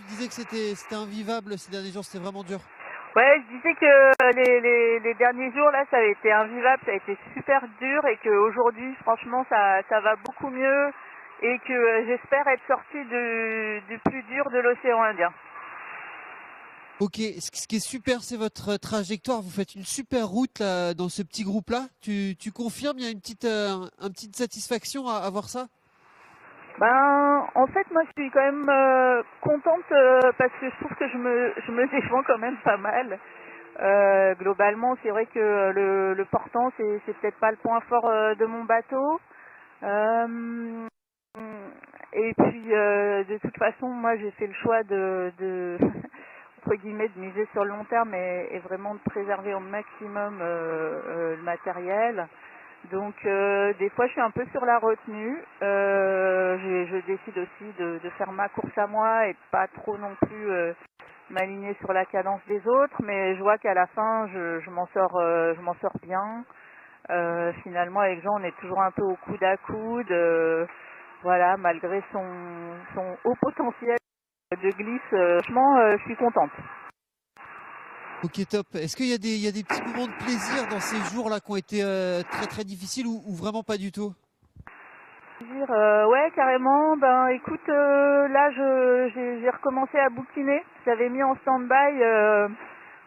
tu disais que c'était invivable ces derniers jours, c'était vraiment dur. Ouais, je disais que les derniers jours là, ça a été invivable, ça a été super dur et qu'aujourd'hui, franchement, ça va beaucoup mieux et que j'espère être sortie du plus dur de l'océan Indien. Ok, ce qui est super, c'est votre trajectoire. Vous faites une super route là, dans ce petit groupe-là. Tu confirmes, il y a une petite satisfaction à voir ça? Ben, en fait, moi, je suis quand même contente parce que je trouve que je me défends quand même pas mal. Globalement, c'est vrai que le portant, c'est peut-être pas le point fort de mon bateau. Euh, et puis, de toute façon, moi, j'ai fait le choix de entre guillemets, de miser sur le long terme et vraiment de préserver au maximum le matériel. Donc des fois je suis un peu sur la retenue. Je décide aussi de faire ma course à moi et de pas trop non plus m'aligner sur la cadence des autres, mais je vois qu'à la fin je m'en sors bien. Finalement avec Jean on est toujours un peu au coude à coude, voilà, malgré son haut potentiel de glisse, franchement je suis contente. Ok, top. Est-ce qu'il y a il y a des petits moments de plaisir dans ces jours-là qui ont été très très difficiles ou vraiment pas du tout? Ouais, carrément. Ben, écoute, là, j'ai recommencé à bouquiner. J'avais mis en stand-by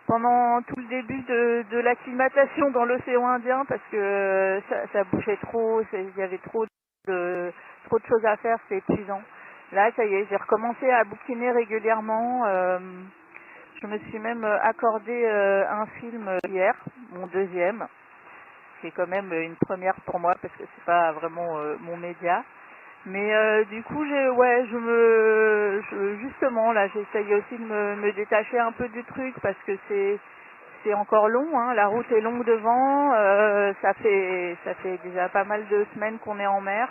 pendant tout le début de l'acclimatation dans l'océan Indien parce que ça bougeait trop, il y avait trop de choses à faire, c'est épuisant. Là, ça y est, j'ai recommencé à bouquiner régulièrement. Je me suis même accordé un film hier, mon deuxième, qui est quand même une première pour moi parce que c'est pas vraiment mon média. Mais du coup, justement là, j'essaye aussi de me détacher un peu du truc parce que c'est encore long, hein, la route est longue devant, ça fait déjà pas mal de semaines qu'on est en mer.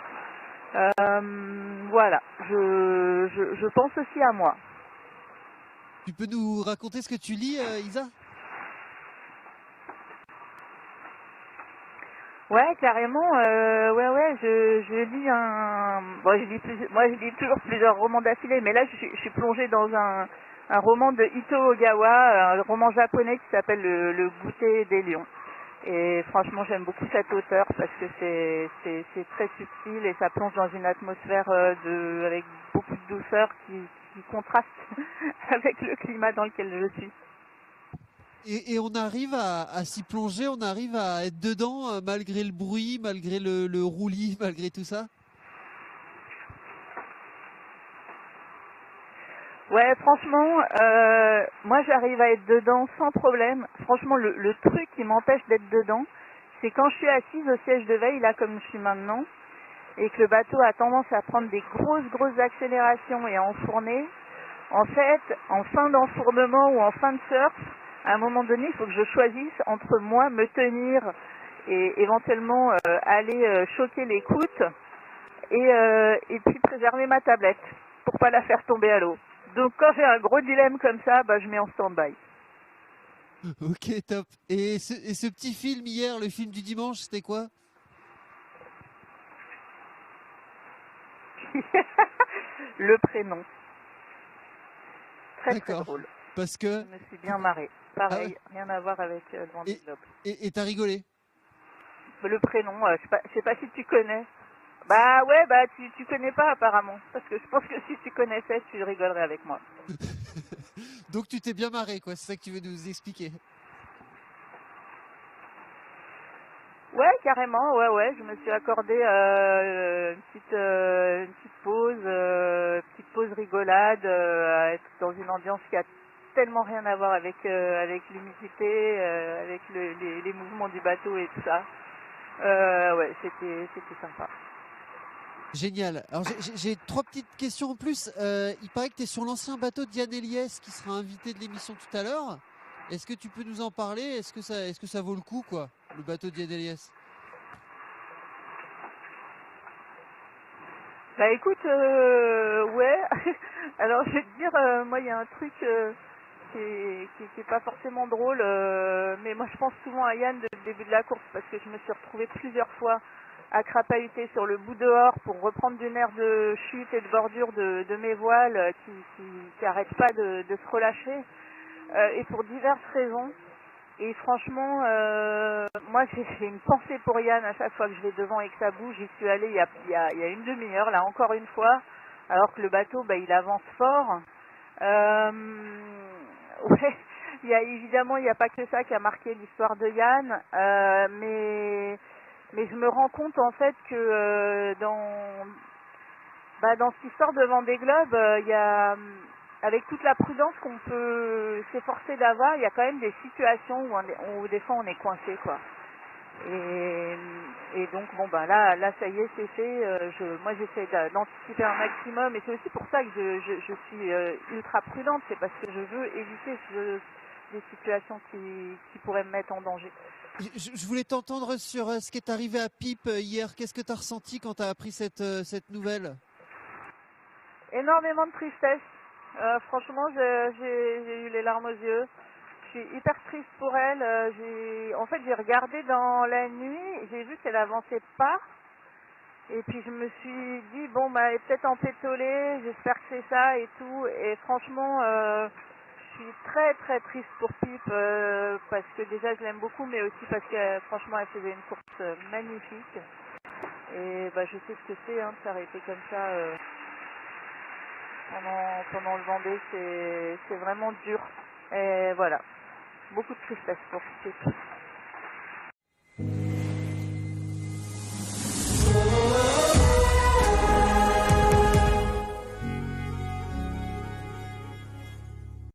Voilà, je pense aussi à moi. Tu peux nous raconter ce que tu lis, Isa? Ouais, carrément. Ouais, je lis bon, moi, je lis toujours plusieurs romans d'affilée, mais là, je suis plongée dans un roman de Ito Ogawa, un roman japonais qui s'appelle le Goûter des lions. Et franchement, j'aime beaucoup cet auteur parce que c'est très subtil et ça plonge dans une atmosphère avec beaucoup de douceur qui contraste avec le climat dans lequel je suis. Et on arrive à s'y plonger, on arrive à être dedans malgré le bruit, malgré le roulis, malgré tout ça? Ouais, franchement, moi j'arrive à être dedans sans problème. Franchement, le truc qui m'empêche d'être dedans, c'est quand je suis assise au siège de veille, là comme je suis maintenant, et que le bateau a tendance à prendre des grosses accélérations et à enfourner. En fait, en fin d'enfournement ou en fin de surf, à un moment donné, il faut que je choisisse entre moi me tenir et éventuellement aller choquer les côtes et puis préserver ma tablette pour pas la faire tomber à l'eau. Donc quand j'ai un gros dilemme comme ça, bah, je mets en stand-by. Ok, top. Et ce petit film hier, le film du dimanche, c'était quoi? Le prénom. Très D'accord. drôle. Parce Je que... me suis bien pourquoi- marrée. Ah ouais. Pareil, rien à voir avec le Vendée Et Globe. et t'as rigolé? Le prénom, je sais pas si tu connais. Bah ouais, bah tu connais pas apparemment. Parce que je pense que si tu connaissais, tu rigolerais avec moi. Donc tu t'es bien marré, quoi. C'est ça que tu veux nous expliquer. Ouais, carrément, ouais, je me suis accordé une petite pause rigolade, à être dans une ambiance qui a tellement rien à voir avec l'humidité, avec les mouvements du bateau et tout ça. Ouais, c'était sympa. Génial. Alors j'ai trois petites questions en plus. Il paraît que tu es sur l'ancien bateau de Diane Eliès qui sera invité de l'émission tout à l'heure. Est-ce que tu peux nous en parler? Est-ce que ça vaut le coup, quoi, le bateau de Diane Eliès? Bah écoute, ouais. Alors je vais te dire, moi il y a un truc qui est pas forcément drôle, mais moi je pense souvent à Yann depuis le début de la course parce que je me suis retrouvée plusieurs fois à crapahuter sur le bout dehors pour reprendre du nerf de chute et de bordure de mes voiles qui arrêtent pas de se relâcher, et pour diverses raisons. Et franchement, moi j'ai une pensée pour Yann à chaque fois que je vais devant et que ça bouge. J'y suis allée il y a une demi-heure, là encore une fois, alors que le bateau, il avance fort. Ouais, évidemment, il n'y a pas que ça qui a marqué l'histoire de Yann, mais je me rends compte en fait que dans cette histoire de Vendée Globe, il y a, avec toute la prudence qu'on peut s'efforcer d'avoir, il y a quand même des situations où des fois on est coincé, quoi. Et donc là ça y est, c'est fait. Moi j'essaie d'anticiper un maximum, et c'est aussi pour ça que je suis ultra prudente, c'est parce que je veux éviter des situations qui pourraient me mettre en danger. Je voulais t'entendre sur ce qui est arrivé à Pipe hier. Qu'est-ce que tu as ressenti quand tu as appris cette nouvelle? Énormément de tristesse. Franchement, j'ai eu les larmes aux yeux. Je suis hyper triste pour elle. En fait, j'ai regardé dans la nuit, j'ai vu qu'elle avançait pas. Et puis je me suis dit, elle est peut-être empétolée, j'espère que c'est ça et tout. Et franchement, je suis très très triste pour Pipe, parce que déjà je l'aime beaucoup, mais aussi parce que franchement elle faisait une course magnifique. Et je sais ce que c'est, de s'arrêter comme ça pendant le Vendée, c'est vraiment dur. Et voilà, beaucoup de tristesse pour Pipe.